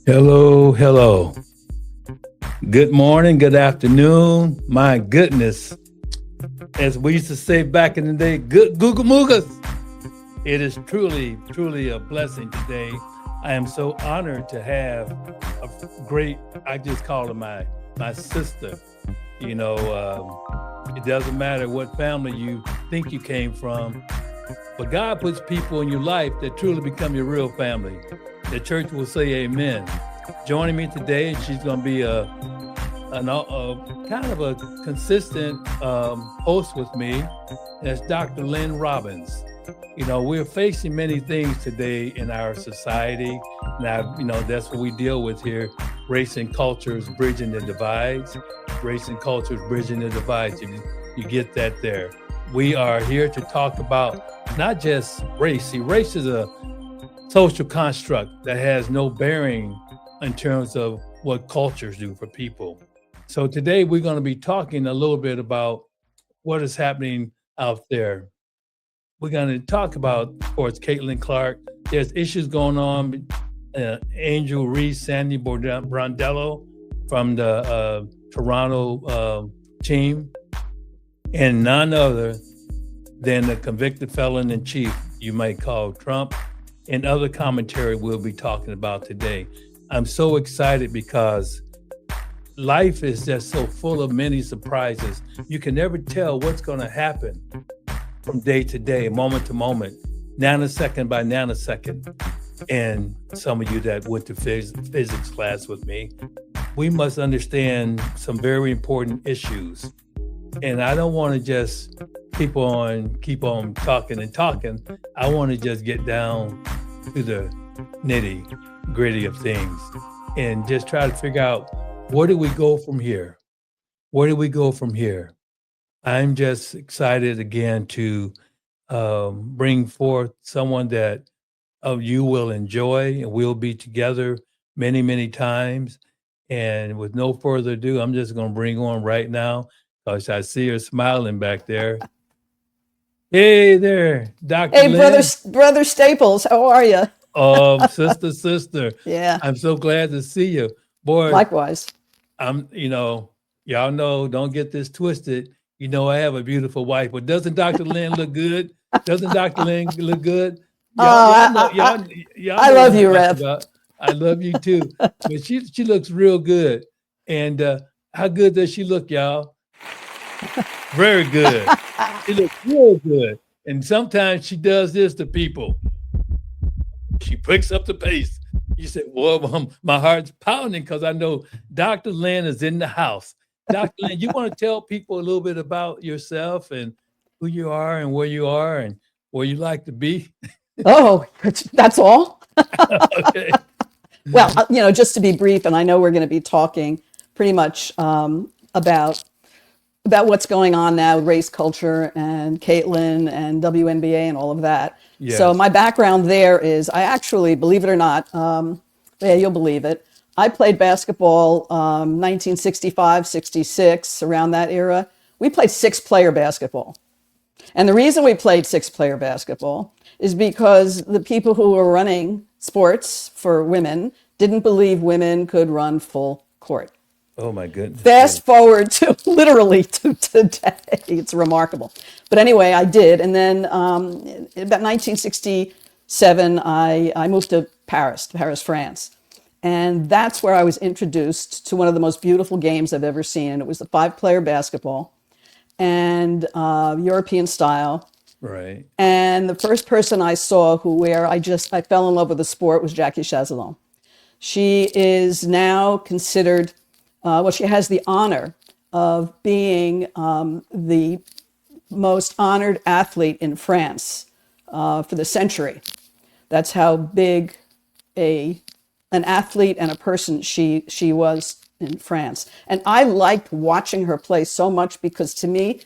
Hello, hello. Good morning, good afternoon. My goodness. As we used to say back in the day, good Google Moogas. It is truly a blessing today. I am so honored to have a great, I just call her my sister. It doesn't matter what family you think you came from, but God puts people in your life that truly become your real family. The church will say amen. Joining me today, she's going to be a kind of a consistent host with me. That's Dr. Lynn Robbins. We're facing many things today in our society. Now, that's what we deal with here. Race and cultures bridging the divides. Race and cultures bridging the divides. You get that there. We are here to talk about not just race. See, race is a social construct that has no bearing in terms of what cultures do for people. So today we're going to be talking a little bit about what is happening out there. We're going to talk about, of course, Caitlin Clark. There's issues going on. Angel Reese, Sandy Brondello from the Toronto team, and none other than the convicted felon in chief, you might call Trump, and other commentary we'll be talking about today. I'm so excited because life is just so full of many surprises. You can never tell what's going to happen from day to day, moment to moment, nanosecond by nanosecond. And some of you that went to physics class with me, we must understand some very important issues. And I don't want to just keep on talking and talking. I want to just get down to the nitty gritty of things and just try to figure out, where do we go from here? Where do we go from here? I'm just excited again to bring forth someone that you will enjoy, and we'll be together many, many times. And with no further ado, I'm just going to bring on right now, because I see her smiling back there. Hey there, Dr. Hey, Lynn. brother Staples, how are you? Sister. Yeah. I'm so glad to see you. Boy, Likewise. Y'all know, don't get this twisted. I have a beautiful wife, but doesn't Dr. Lynn look good? Doesn't Dr. Lynn look good? I love you, Rev. I love you too. But she looks real good. And how good does she look, y'all? Very good. She looks real good. And sometimes she does this to people. She picks up the pace. You say, well, my heart's pounding because I know Dr. Lynn is in the house. Dr. Lynn, you want to tell people a little bit about yourself and who you are and where you like to be? Oh, that's all? Okay. Well, just to be brief, and I know we're going to be talking pretty much about what's going on now with race culture and Caitlin and Wnba and all of that. Yes. So my background there is, I actually, believe it or not, yeah, you'll believe it, I played basketball 1965, 66, around that era. We played 6-player basketball. And the reason we played 6-player basketball is because the people who were running sports for women didn't believe women could run full court. Oh my goodness. Fast forward to literally to today. It's remarkable. But anyway, I did. And then about 1967, I moved to Paris, France. And that's where I was introduced to one of the most beautiful games I've ever seen. It was the 5-player basketball and European style. Right. And the first person I saw where I fell in love with the sport was Jackie Chazalon. She is now considered, she has the honor of being the most honored athlete in France for the century. That's how big an athlete and a person she was in France. And I liked watching her play so much because to me,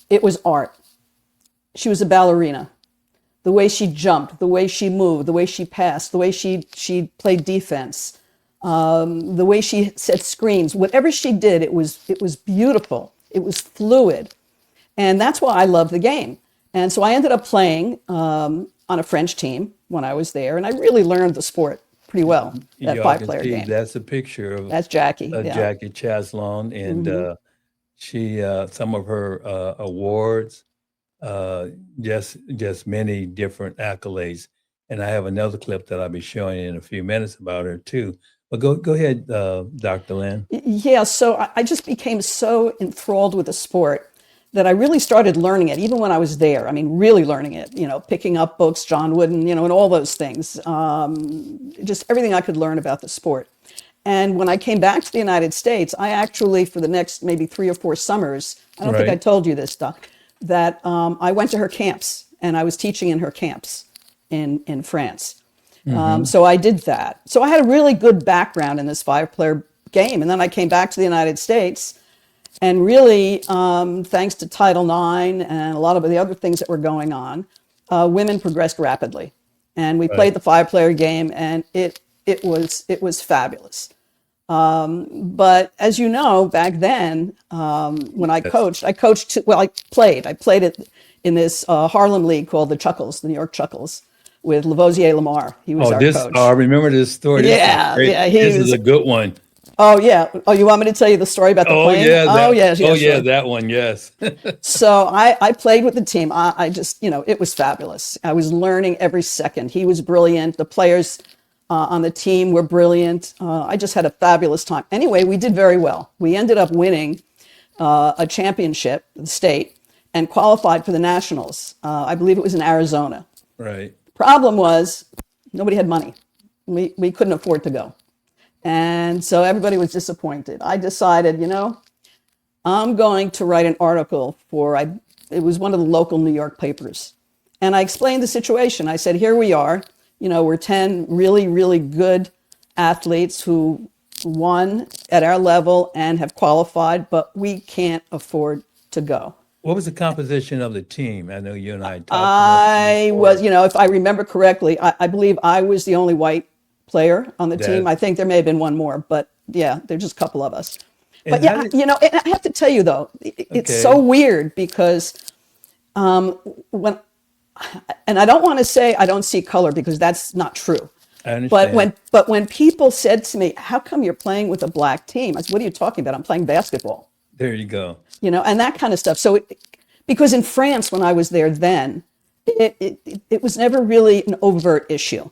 it was art. She was a ballerina. The way she jumped, the way she moved, the way she passed, the way she played defense, the way she set screens, whatever she did, it was beautiful. It was fluid. And that's why I love the game. And so I ended up playing on a French team when I was there, and I really learned the sport. pretty well, that Y'all can five-player see game. that's a picture That's Jackie. of Yeah. Jackie Chazalon, and she some of her awards, uh, just many different accolades. And I have another clip that I'll be showing you in a few minutes about her too. But go ahead, Dr. Lynn. Yeah, so I just became so enthralled with the sport that I really started learning it, even when I was there. I mean, really learning it, picking up books, John Wooden, and all those things. Just everything I could learn about the sport. And when I came back to the United States, I actually, for the next maybe 3 or 4 summers, I don't think I Right. told you this, Doc, that I went to her camps and I was teaching in her camps in France. So I did that. So I had a really good background in this five-player game. And then I came back to the United States, and really, thanks to Title IX and a lot of the other things that were going on, women progressed rapidly. And we played Right. the five-player game, and it was fabulous. But as you know, back then, when Yes. I coached, well, I played it in this Harlem league called the Chuckles, the New York Chuckles, with Lavoisier Lamar. He was Oh, our I coach. remember this story. This is Yeah, great. yeah, This he is was. a good one. Oh, yeah. Oh, you want me to tell you the story about the Oh plane? yeah, Oh, yes, oh yes, yeah, sure. that one, yes. So I played with the team. I just, it was fabulous. I was learning every second. He was brilliant. The players on the team were brilliant. I just had a fabulous time. Anyway, we did very well. We ended up winning a championship, the state, and qualified for the nationals. I believe it was in Arizona. Right. Problem was, nobody had money. We couldn't afford to go. And so everybody was disappointed. I decided, I'm going to write an article it was one of the local New York papers. And I explained the situation. I said, here we are, we're 10 really, really good athletes who won at our level and have qualified, but we can't afford to go. What was the composition of the team? I know you and I talked about it I was, before. if I remember correctly, I believe I was the only white player on the team. That I think there may have been one more, but yeah, there's just a couple of us. But and how yeah, did and I have to tell you though, it's so okay. weird because when, and I don't want to say I don't see color because that's not true. I But understand. when people said to me, "How come you're playing with a black team?" I said, "What are you talking about? I'm playing basketball." There you go. And that kind of stuff. So, because in France, when I was there then, it was never really an overt issue.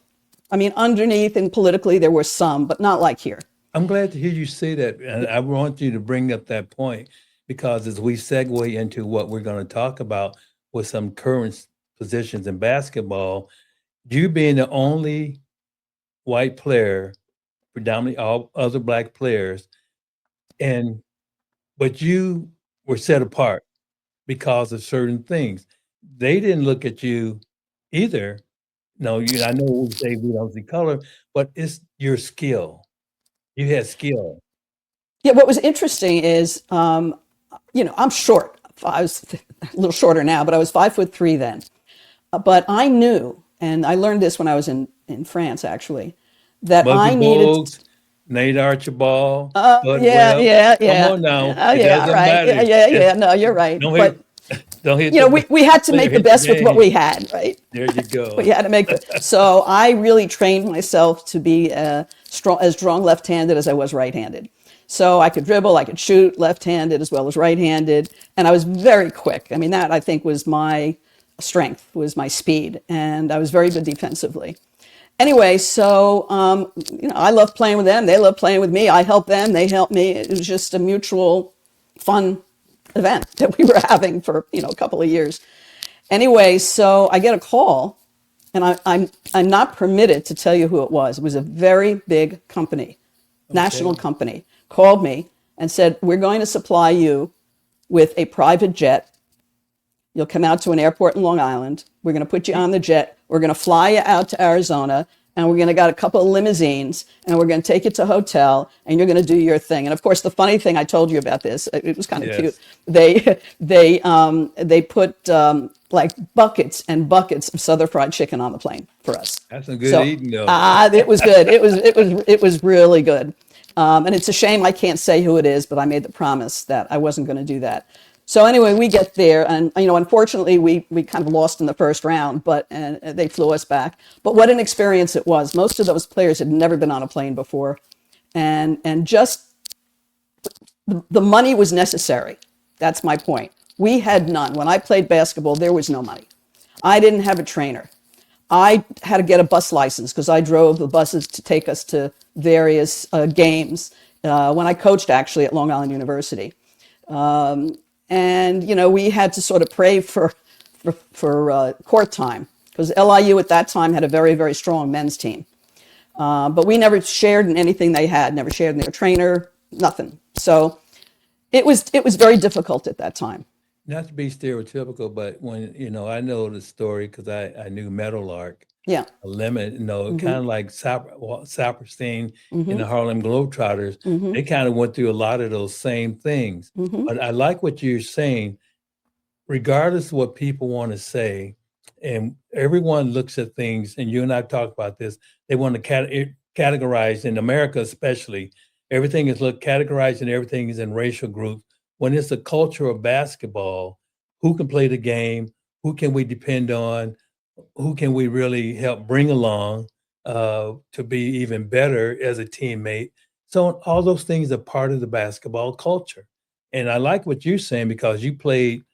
I mean, underneath and politically, there were some, but not like here. I'm glad to hear you say that, and I want you to bring up that point because as we segue into what we're going to talk about with some current positions in basketball, you being the only white player, predominantly all other black players, and but you were set apart because of certain things. They didn't look at you either. No, I know we say we don't see color, but it's your skill. You had skill. Yeah, what was interesting is, I'm short. I was a little shorter now, but I was 5'3" then. But I knew, and I learned this when I was in France actually, that Muggsy I needed. Bogues, Nate Archibald, Bud Yeah, Webb. yeah, Come yeah, on now. It yeah, doesn't right, yeah, matter. yeah, yeah. No, you're right. Don't But hit don't hit the we had to player make the hit the best with what game. we had, right? There you We go. had to make the. So I really trained myself to be strong left-handed as I was right-handed. So I could dribble, I could shoot left-handed as well as right-handed, and I was very quick. I mean, that I think was my strength, was my speed, and I was very good defensively. Anyway, so I love playing with them. They love playing with me. I help them. They help me. It was just a mutual, fun event that we were having for a couple of years. Anyway, so I get a call, and I'm not permitted to tell you who it was. It was a very big company, national Okay. company, called me and said, "We're going to supply you with a private jet. You'll come out to an airport in Long Island. We're going to put you on the jet. We're going to fly you out to Arizona, and we're going to got a couple of limousines, and we're going to take you to a hotel, and you're going to do your thing." And of course, the funny thing I told you about this, it was kind of cute. Yes. They put like buckets and buckets of Southern fried chicken on the plane for us. That's some good So eating though. it was good. It was really good. And it's a shame I can't say who it is, but I made the promise that I wasn't going to do that. So anyway, we get there, and unfortunately, we kind of lost in the first round, but and they flew us back. But what an experience it was! Most of those players had never been on a plane before, and just the money was necessary. That's my point. We had none. When I played basketball, there was no money. I didn't have a trainer. I had to get a bus license because I drove the buses to take us to various games when I coached actually at Long Island University. And we had to sort of pray for court time because LIU at that time had a very, very strong men's team. But we never shared in anything they had, never shared in their trainer, nothing. So it was very difficult at that time. Not to be stereotypical, but when, I know the story because I knew Meadowlark, Yeah. a limit, kind of like Saperstein and the Harlem Globetrotters. They kind of went through a lot of those same things. But I like what you're saying, regardless of what people want to say, and everyone looks at things, and you and I talk about this, they want to categorize, in America especially, everything is categorized and everything is in racial groups. When it's a culture of basketball, who can play the game? Who can we depend on? Who can we really help bring along to be even better as a teammate? So all those things are part of the basketball culture. And I like what you're saying because you played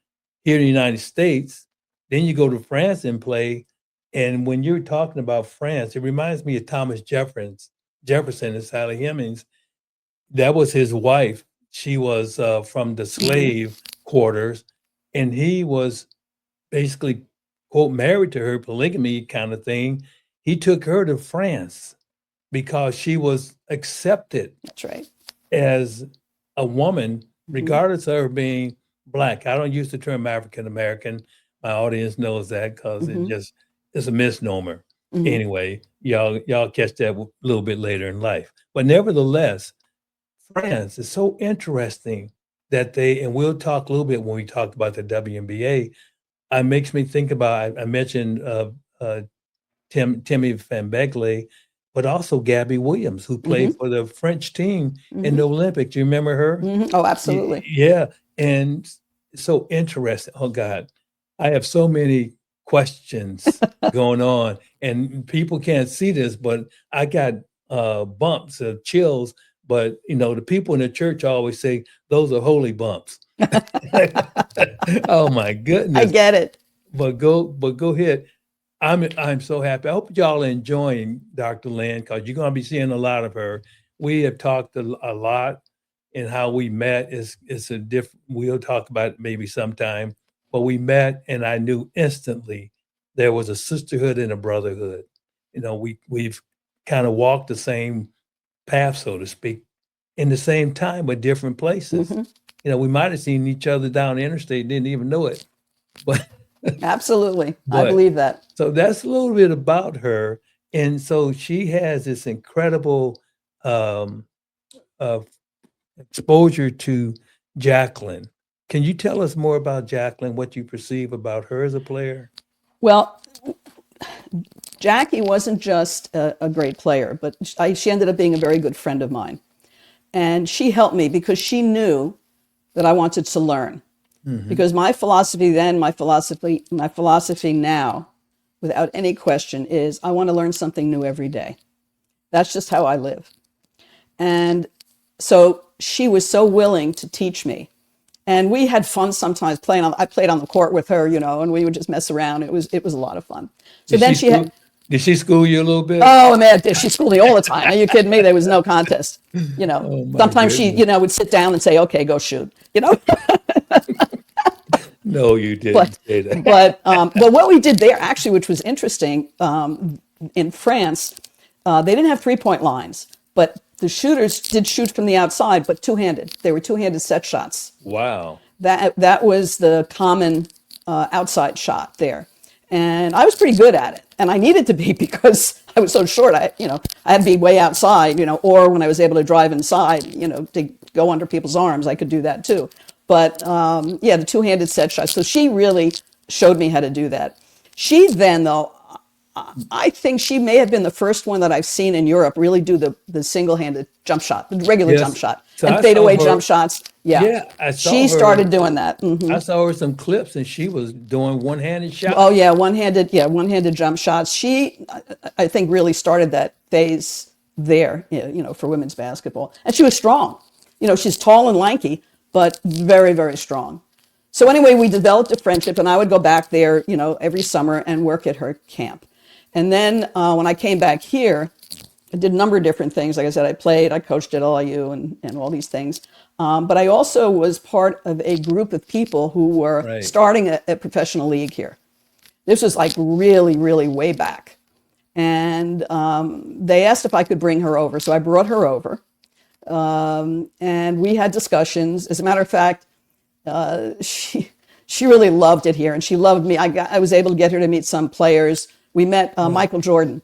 here in the United States, then you go to France and play. And when you're talking about France, it reminds me of Thomas Jefferson and Sally Hemings. That was his wife. She was from the slave quarters, and he was basically, quote, married to her, polygamy kind of thing. He took her to France because she was accepted. That's right. As a woman, regardless of her being Black. I don't use the term African American. My audience knows that because it's a misnomer. Anyway, y'all catch that a little bit later in life. But nevertheless, France is so interesting that and we'll talk a little bit when we talk about the WNBA. It makes me think about, I mentioned Timmy Van Begley, but also Gabby Williams, who played for the French team in the Olympics. Do you remember her? Oh, absolutely. Yeah. And so interesting. Oh, God. I have so many questions going on, and people can't see this, but I got bumps of chills. But, the people in the church always say, those are holy bumps. Oh, my goodness. I get it. But go ahead. I'm so happy. I hope y'all are enjoying Dr. Lynn because you're going to be seeing a lot of her. We have talked a lot, and how we met is a different. We'll talk about it maybe sometime. But we met, and I knew instantly there was a sisterhood and a brotherhood. We've kind of walked the same path, so to speak, in the same time, but different places. We might have seen each other down the interstate, didn't even know it. But absolutely, I believe that. So that's a little bit about her, and so she has this incredible exposure to Jacklyn. Can you tell us more about Jacklyn? What you perceive about her as a player? Well, Jackie wasn't just a great player, but she ended up being a very good friend of mine. And she helped me because she knew that I wanted to learn. Because my philosophy then, my philosophy now, without any question, is I want to learn something new every day. That's just how I live. And so she was so willing to teach me. And we had fun sometimes I played on the court with her, and we would just mess around. It was a lot of fun. So did she school you a little bit? Oh man, she schooled me all the time. Are you kidding me? There was no contest. Sometimes she, would sit down and say, "Okay, go shoot." No, you didn't say that. But what we did there actually, which was interesting, in France, they didn't have 3-point lines, but the shooters did shoot from the outside, but two-handed. They were two-handed set shots. Wow. That was the common outside shot there. And I was pretty good at it. And I needed to be because I was so short. I had to be way outside, or when I was able to drive inside, to go under people's arms, I could do that too. But the two-handed set shot. So she really showed me how to do that. She then, though, I think she may have been the first one that I've seen in Europe really do the single-handed jump shot, the regular jump shot. So and I saw fadeaway her. jump shots. Yeah. Yeah, I saw She her. started doing that. I saw her some clips, and she was doing one-handed shots. Oh yeah, one-handed jump shots. She, I think, really started that phase there, for women's basketball. And she was strong. She's tall and lanky, but very, very strong. So anyway, we developed a friendship, and I would go back there, every summer and work at her camp. And then when I came back here, I did a number of different things. Like I said, I coached at LIU and all these things. But I also was part of a group of people who were Right. starting a professional league here. This was like really, really way back. And they asked if I could bring her over. So I brought her over. And we had discussions. As a matter of fact, she really loved it here, and she loved me. I was able to get her to meet some players. We met Michael Jordan.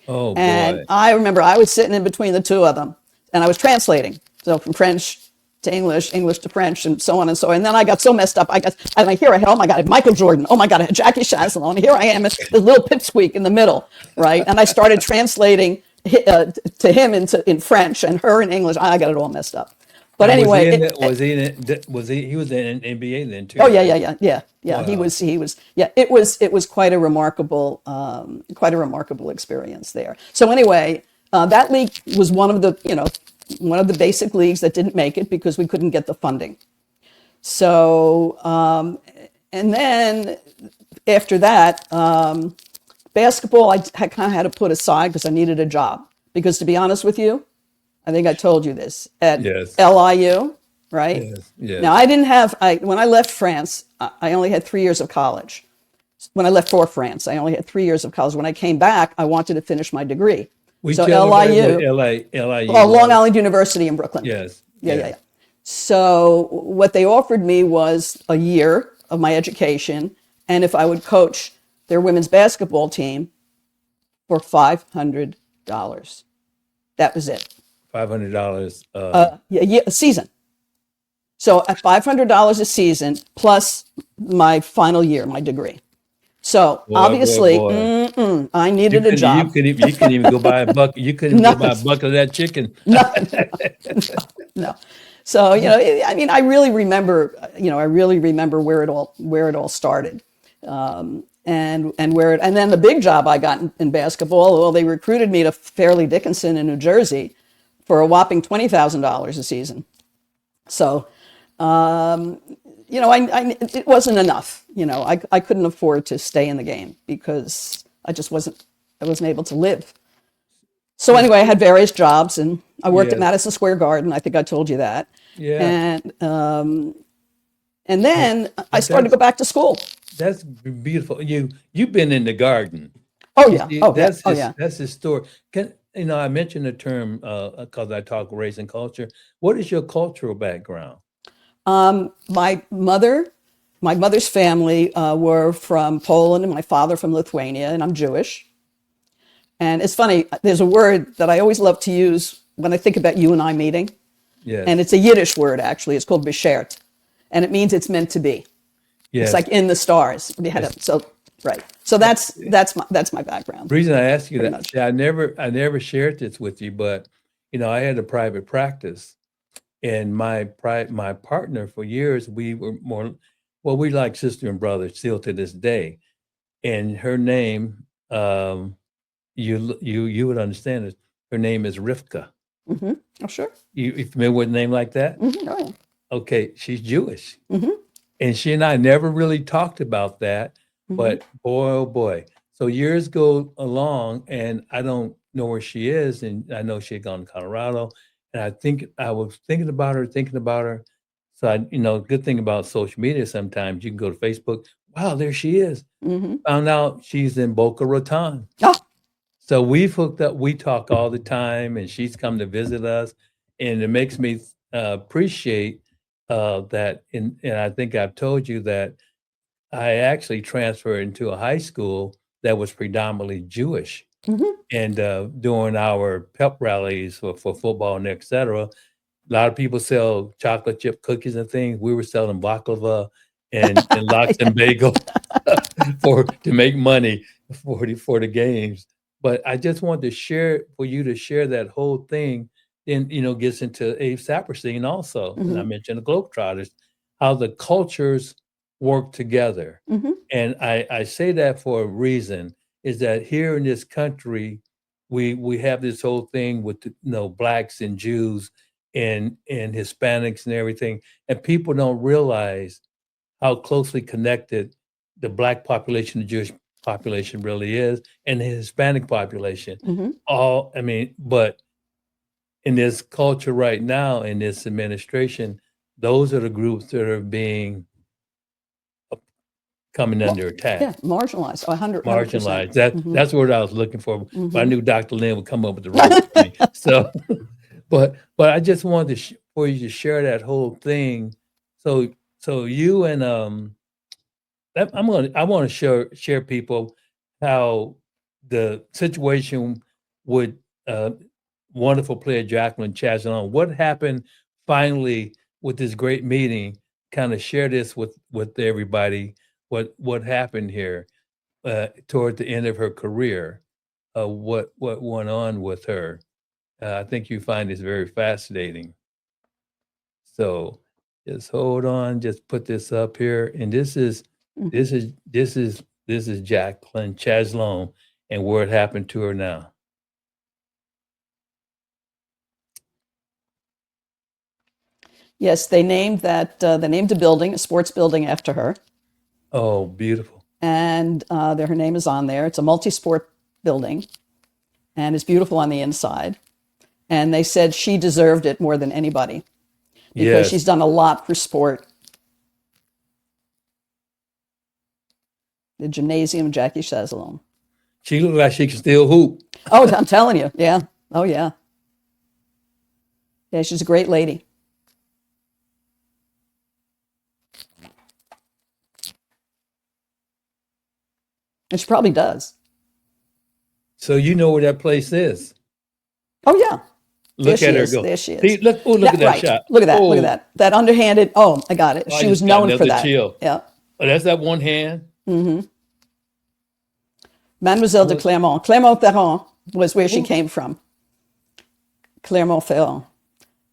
Oh, And boy. I remember I was sitting in between the two of them, and I was translating. So from French to English, English to French, and so on and so on. And then I got so messed up. I hear, oh my God, Michael Jordan. Oh my God, Jackie Chazalon. And here I am, this little pipsqueak in the middle, right? And I started translating to him in French and her in English. I got it all messed up. But anyway, he was in NBA then too? oh right? yeah. Wow. He was. Yeah, it was quite a remarkable experience there. So anyway, that league was one of the basic leagues that didn't make it because we couldn't get the funding. So and then after that, basketball I kind of had to put aside because I needed a job. Because to be honest with you, I think I told you this at Yes. LIU, right? Yes, yes. Now I didn't have. When I left France, I only had 3 years of college. When I left for France, I only had 3 years of college. When I came back, I wanted to finish my degree. So LIU, LIU. Long Island University in Brooklyn. Yes. Yeah. So what they offered me was a year of my education, and if I would coach their women's basketball team for $500. That was it. $500. A season. So at $500 a season plus my final year, my degree. So obviously, boy. I needed a job. You couldn't even go buy a bucket. You couldn't go buy a bucket of that chicken. No. So I really remember where it all started, and then the big job I got in basketball. Well, they recruited me to Fairleigh Dickinson in New Jersey for a whopping $20,000 a season. So, it wasn't enough. I couldn't afford to stay in the game because I wasn't able to live. So anyway, I had various jobs, and I worked at Madison Square Garden. I think I told you that. Yeah. And then I started to go back to school. That's beautiful. You've been in the garden. Oh yeah. That's his story. I mentioned the term because I talk race and culture. What is your cultural background? My mother's family were from Poland, and my father from Lithuania, and I'm Jewish. And it's funny. There's a word that I always love to use when I think about you and I meeting. Yes. And it's a Yiddish word, actually. It's called beshert, and it means it's meant to be. Yes. It's like in the stars. Right. So that's my background. The reason I asked you that, much. I never shared this with you, but I had a private practice, and my partner for years, we were we like sister and brother still to this day, and her name, you would understand it. Her name is Rivka. Mm-hmm. Oh sure. You familiar with a name like that? Mm-hmm. Oh, yeah. Okay, she's Jewish, Mm-hmm. and she and I never really talked about that. Mm-hmm. But boy, oh boy. So years go along, and I don't know where she is. And I know she had gone to Colorado. And I was thinking about her. So good thing about social media, sometimes you can go to Facebook. Wow, there she is. Mm-hmm. Found out she's in Boca Raton. Oh. So we've hooked up. We talk all the time, and she's come to visit us. And it makes me appreciate that. And I think I've told you that I actually transferred into a high school that was predominantly Jewish. Mm-hmm. And during our pep rallies for football and et cetera, a lot of people sell chocolate chip cookies and things. We were selling baklava and lox and bagel to make money for the games. But I just wanted to share that whole thing then gets into Abe Saperstein also, and I mentioned the Globetrotters, how the cultures work together. And I say that for a reason, is that here in this country, we have this whole thing with blacks and Jews and Hispanics and everything, and people don't realize how closely connected the black population, the Jewish population really is, and the Hispanic population. But in this culture right now, in this administration, those are the groups that are being coming under attack. Yeah, marginalized, 100%. Marginalized. That's what I was looking for. But I knew Dr. Lynn would come up with the word for me. So, but I just wanted for you to share that whole thing. So you and I want to share people how the situation with wonderful player Jacklyn Chazalon. What happened finally with this great meeting? Kind of share this with everybody. What happened here toward the end of her career? What went on with her? I think you find this very fascinating. So just hold on. Just put this up here, and this is Jacklyn Chazalon and what happened to her now. Yes, they named a building, a sports building, after her. Oh, beautiful. And her name is on there. It's a multi-sport building, and it's beautiful on the inside. And they said she deserved it more than anybody because she's done a lot for sport. The Gymnasium, Jackie Chazalon. She looked like she could still hoop. Oh, I'm telling you. Yeah. Oh, yeah. Yeah, she's a great lady. And she probably does. So you know where that place is. Oh, yeah. Look at her go. There she is. See, look at that shot. Look at that. Look at that. That underhanded. Oh, I got it. She was known for that. Chill. Yeah. Oh, that's that one hand. Mademoiselle de Clermont. Clermont-Ferrand was where she came from. Clermont-Ferrand.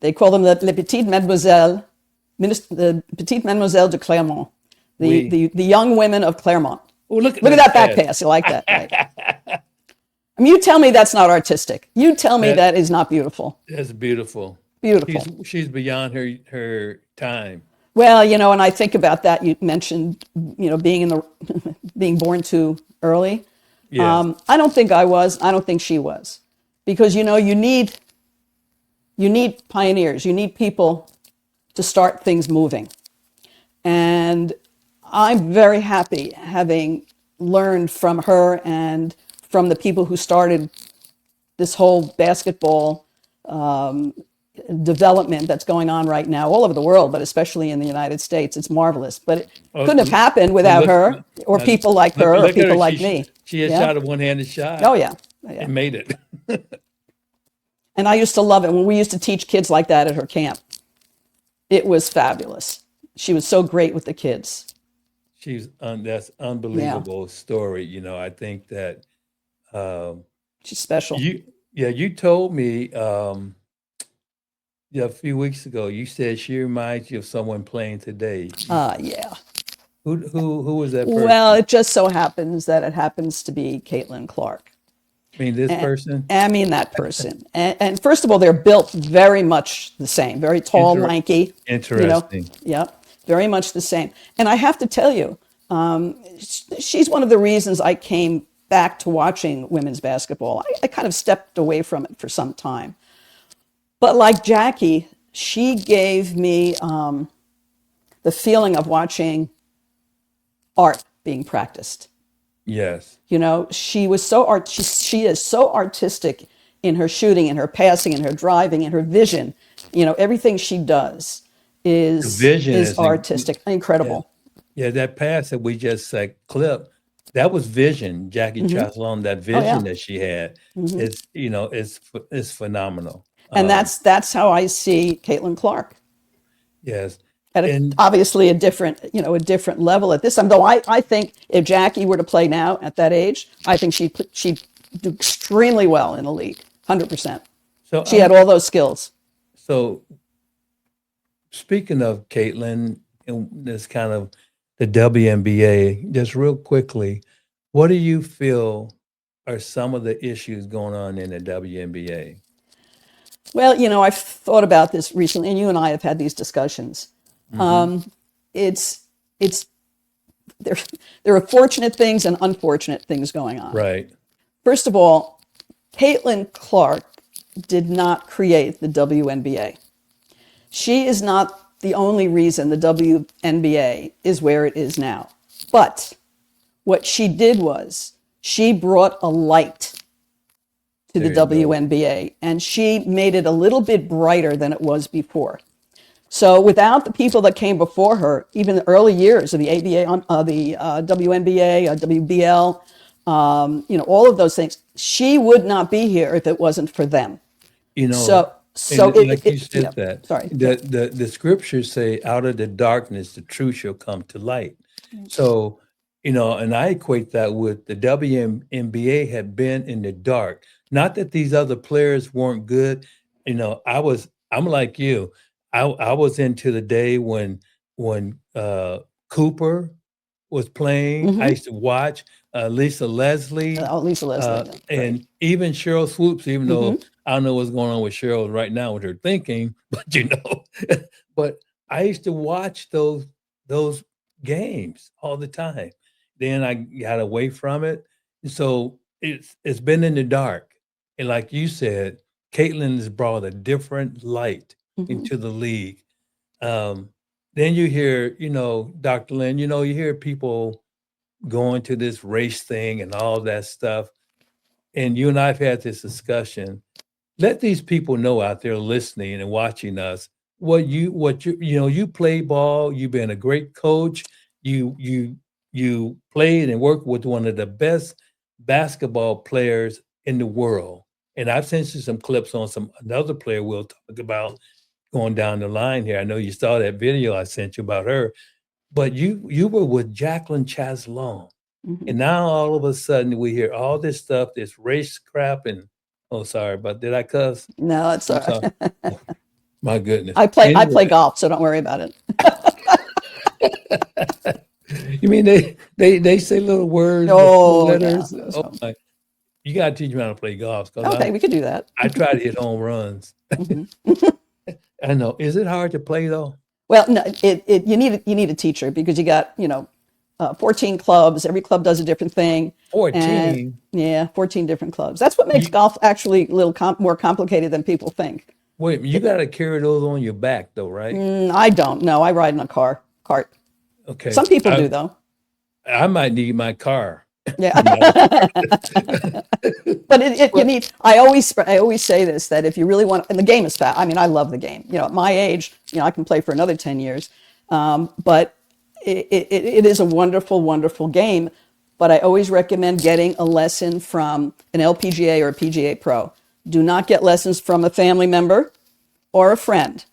They call them the Petite Mademoiselle, the Petite Mademoiselle de Clermont, the young women of Clermont. Oh, look at that back pass. You like that, right? I mean, you tell me that's not artistic. You tell me that is not beautiful. That's beautiful. Beautiful. She's beyond her time. Well, and I think about that. You mentioned, being born too early. Yes. I don't think I was. I don't think she was, because you need pioneers. You need people to start things moving, and I'm very happy having learned from her and from the people who started this whole basketball development that's going on right now all over the world, but especially in the United States. It's marvelous. But it couldn't have happened without her or people like her or people like me. She had shot a one-handed shot. Oh, yeah. And made it. And I used to love it when we used to teach kids like that at her camp. It was fabulous. She was so great with the kids. That's unbelievable story. I think that she's special. You told me a few weeks ago. You said she reminds you of someone playing today. Yeah. Who was that person? Well, it just so happens that it happens to be Caitlin Clark. I mean, person? I mean, that person. And first of all, they're built very much the same. Very tall, lanky. Interesting. Yeah, very much the same. And I have to tell you, she's one of the reasons I came back to watching women's basketball. I kind of stepped away from it for some time. But like Jackie, she gave me the feeling of watching art being practiced. Yes. She was she is so artistic in her shooting, in her passing, in her driving, in her vision. Everything she does is artistic, incredible. Yeah, that pass that we just clipped, that was vision, Jackie Chazalon. That vision that she had is phenomenal. And that's how I see Caitlin Clark. Yes. At obviously a different level at this time. Though I think if Jackie were to play now at that age, I think she'd do extremely well in the league, 100%. So She had all those skills. so speaking of Caitlin and this kind of the WNBA, just real quickly, what do you feel are some of the issues going on in the WNBA? Well, I've thought about this recently, and you and I have had these discussions. Hmm. It's it's there. There are fortunate things and unfortunate things going on. Right. First of all, Caitlin Clark did not create the WNBA. She is not the only reason the WNBA is where it is now. But what she did was she brought a light to the There you go. WNBA, and she made it a little bit brighter than it was before. So without the people that came before her, even the early years of the ABA, the WNBA, WBL, all of those things, she would not be here if it wasn't for them. You know, So and like you yeah, said that sorry. Yeah. the scriptures say, out of the darkness, the truth shall come to light. So, and I equate that with the WNBA had been in the dark. Not that these other players weren't good. I'm like you. I was into the day when Cooper was playing. I Mm-hmm. used to watch Lisa Leslie, Oh, Lisa Leslie, great. and even Cheryl Swoops, even Mm-hmm. though I don't know what's going on with Cheryl right now with her thinking, but but I used to watch those games all the time. Then I got away from it. So it's been in the dark. And like you said, Caitlin has brought a different light Mm-hmm. into the league. Um, then you hear, Dr. Lynn, you hear people going to this race thing and all that stuff. And you and I've had this discussion. Let these people know out there listening and watching us you play ball, you've been a great coach, you played and worked with one of the best basketball players in the world. And I've sent you some clips on another player we'll talk about going down the line here. I know you saw that video I sent you about her, but you were with Jacklyn Chazalon. Mm-hmm. And now all of a sudden we hear all this stuff, this race crap, and oh, sorry, but did I cuss? No, it's I'm all sorry. right. Oh, my goodness. I play Anyway, golf, so don't worry about it. you mean they say little words before Oh yeah. letters? Oh my! You gotta teach me how to play golf because Okay, we could do that. I try to hit home runs. Hmm. I know. Is it hard to play though? Well, no, you need a teacher because you got 14 clubs. Every club does a different thing, and 14. yeah, 14 different clubs. That's what makes You, golf actually a little more complicated than people think. wait, you gotta carry those on your back though, right? I don't know. I ride in a cart. Okay. Some people do though. I might need my car. Yeah. No. But you But need. I always say this, that if you really want, and the game is fast. I mean, I love the game. At my age, I can play for another 10 years. But it is a wonderful, wonderful game. But I always recommend getting a lesson from an LPGA or a PGA pro. Do not get lessons from a family member or a friend.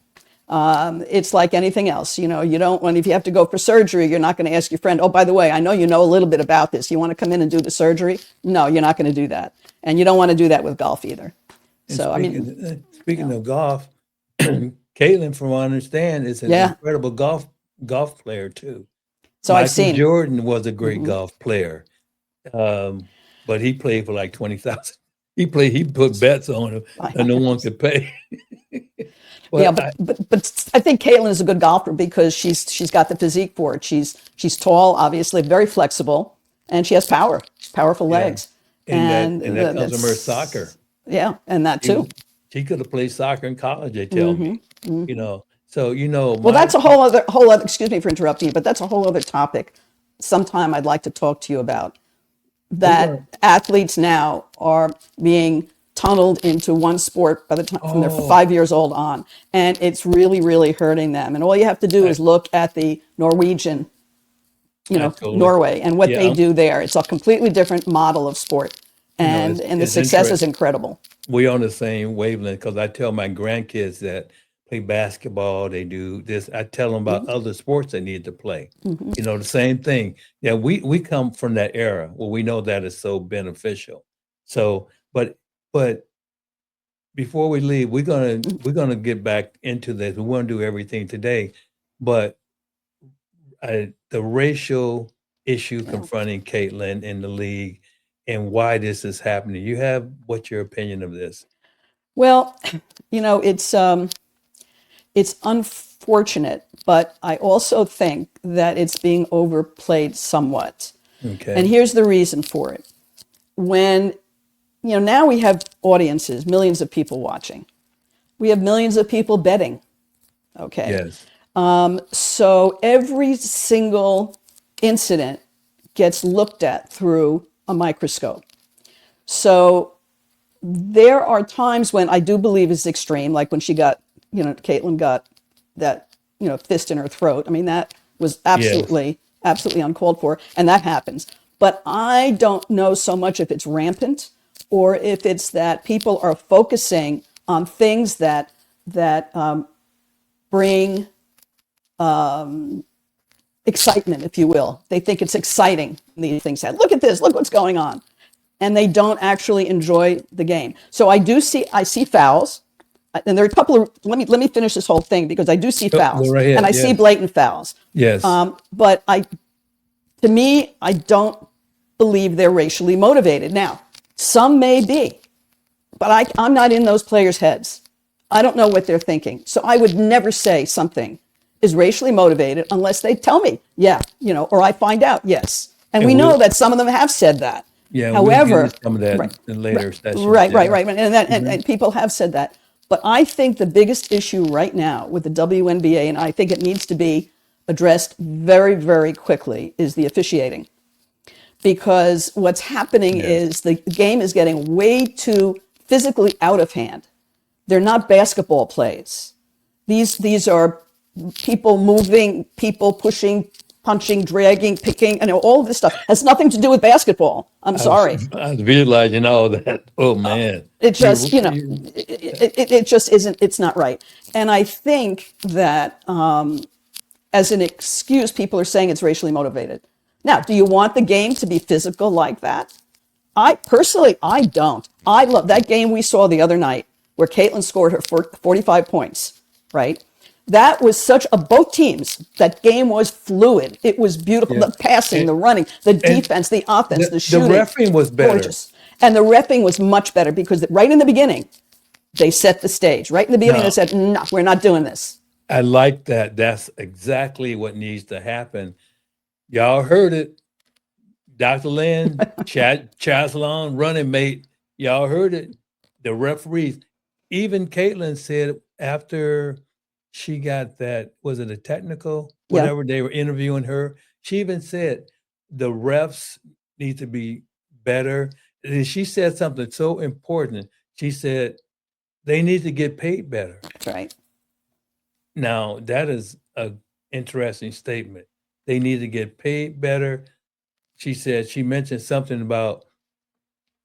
It's like anything else. You don't if you have to go for surgery, you're not going to ask your friend, oh, by the way, I know you know a little bit about this. You want to come in and do the surgery? No, you're not going to do that. And you don't want to do that with golf either. and So, I mean, speaking of golf, Caitlin, from what I understand, is an yeah. incredible golf player too. So I've Michael seen. Jordan was a great Mhm. golf player, um, but he played for like 20,000. He put bets on him, and no one could pay. Yeah, But but I think Caitlin is a good golfer because she's got the physique for it. She's tall, obviously, very flexible, and she has power. Powerful yeah, legs, and and that comes from her that's soccer. yeah, and that She too. was she could have played soccer in college, they tell me. So Well, my that's a whole other. Excuse me for interrupting you, but that's a whole other topic. Sometime I'd like to talk to you about we're gonna. that. Athletes now are being tunneled into one sport by the time from they're Oh, 5 years old on, and it's really, really hurting them. And all you have to do I, is look at the Norwegian, I totally. Norway, and what Yeah, they do there. It's a completely different model of sport, and the it's success is interesting. incredible. We're on the same wavelength because I tell my grandkids that play basketball, they do this. I tell them about other sports they need to play. Mm-hmm. The same thing. Yeah, we come from that era where we know that is so beneficial. So, but before we leave, we're gonna get back into this. We want to do everything today, but the racial issue Yeah. confronting Caitlin in the league and why this is happening. What's your opinion of this? Well, it's unfortunate, but I also think that it's being overplayed somewhat. Okay. And here's the reason for it. When, now we have audiences, millions of people watching. We have millions of people betting. Okay. Yes. So every single incident gets looked at through a microscope. So there are times when I do believe is extreme, like when Caitlin got that, fist in her throat. I mean, that was absolutely uncalled for, and that happens. But I don't know so much if it's rampant or if it's that people are focusing on things that bring excitement, if you will. They think it's exciting, these things. Look at this, look what's going on. And they don't actually enjoy the game. So I see fouls. And there are a couple of, let me finish this whole thing because I do see fouls. Go right ahead. And I see blatant fouls. Yes. But to me, I don't believe they're racially motivated. Now, some may be, but I'm not in those players' heads. I don't know what they're thinking. So I would never say something is racially motivated unless they tell me, or I find out, yes. And we know that some of them have said that. Yeah. However, we'll get into some of that in later sessions. Right. And people have said that. But I think the biggest issue right now with the WNBA, and I think it needs to be addressed very, very quickly, is the officiating. Because what's happening is the game is getting way too physically out of hand. They're not basketball plays. These are people moving, people pushing, punching, dragging, picking, and all of this stuff has nothing to do with basketball. I'm sorry. I was visualizing all that. Oh man. It just, it just isn't, it's not right. And I think that as an excuse, people are saying it's racially motivated. Now, do you want the game to be physical like that? I don't. I love that game we saw the other night where Caitlin scored her 45 points, right? That was both teams, that game was fluid. It was beautiful. Yeah. The passing, the running, the defense, the offense, the shooting. The reffing was better. Gorgeous. And the reffing was much better because right in the beginning, they set the stage. Right in the beginning, they said, no, we're not doing this. I like that. That's exactly what needs to happen. Y'all heard it. Dr. Lynn, Chazalon, running mate, y'all heard it. The referees, even Caitlin said after she got that, was it a technical? Whenever they were interviewing her, she even said the refs need to be better. And she said something so important. She said they need to get paid better. That's right. Now, that is an interesting statement. They need to get paid better. She said, she mentioned something about,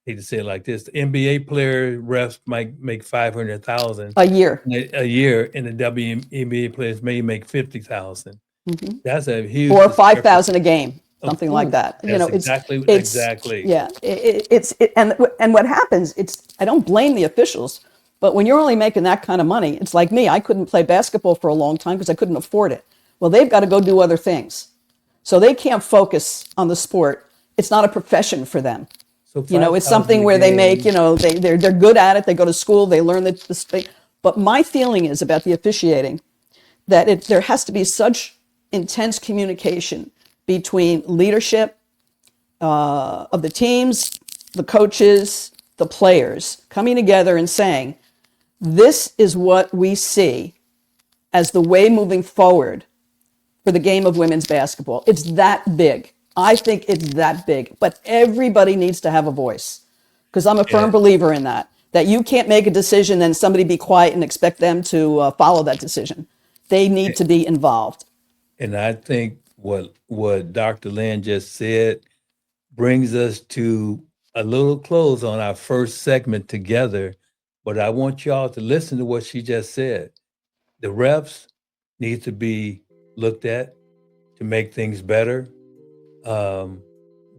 I hate to say it like this, the NBA player refs might make $500,000 a year, and the WNBA players may make $50,000. Mm-hmm. That's a huge, or $5,000 a game, something like that. Exactly. Yeah, and what happens? I don't blame the officials, but when you're only making that kind of money, it's like me. I couldn't play basketball for a long time because I couldn't afford it. Well, they've got to go do other things. So they can't focus on the sport. It's not a profession for them. So it's something where they make, they're good at it. They go to school, they learn the But my feeling is about the officiating that there has to be such intense communication between leadership of the teams, the coaches, the players coming together and saying, this is what we see as the way moving forward for the game of women's basketball. It's that big. I think it's that big. But everybody needs to have a voice because I'm a firm believer in that you can't make a decision and somebody be quiet and expect them to follow that decision. They need to be involved. And I think what Dr. Lynn just said brings us to a little close on our first segment together. But I want y'all to listen to what she just said. The refs need to be looked at to make things better.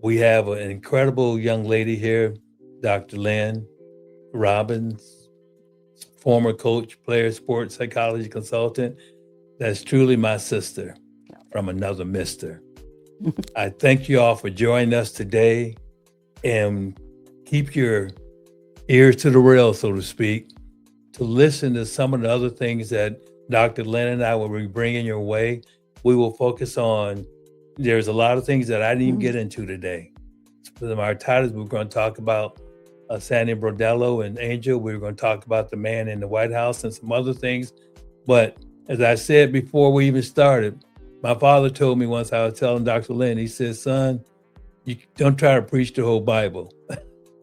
We have an incredible young lady here, Dr. Lynn Robbins, former coach, player, sports psychology consultant. That's truly my sister from another mister. I thank you all for joining us today, and keep your ears to the rail, so to speak, to listen to some of the other things that Dr. Lynn and I will be bringing your way. We will focus on, there's a lot of things that I didn't even get into today. For our titles, we're going to talk about Sandy Brodello and Angel. We're going to talk about the man in the White House and some other things. But as I said before we even started, my father told me once, I was telling Dr. Lynn, he said, son, you don't try to preach the whole Bible.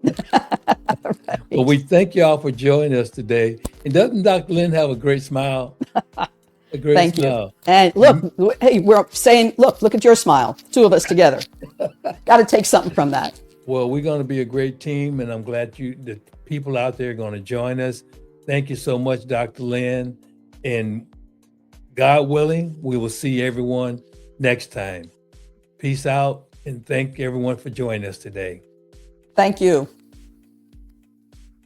Right. But we thank y'all for joining us today. And doesn't Dr. Lynn have a great smile? A great Thank smile. you. And look, hey, we're saying, look at your smile. Two of us together. Got to take something from that. Well, we're going to be a great team, and I'm glad the people out there are going to join us. Thank you so much, Dr. Lynn. And God willing, we will see everyone next time. Peace out, and thank everyone for joining us today. Thank you.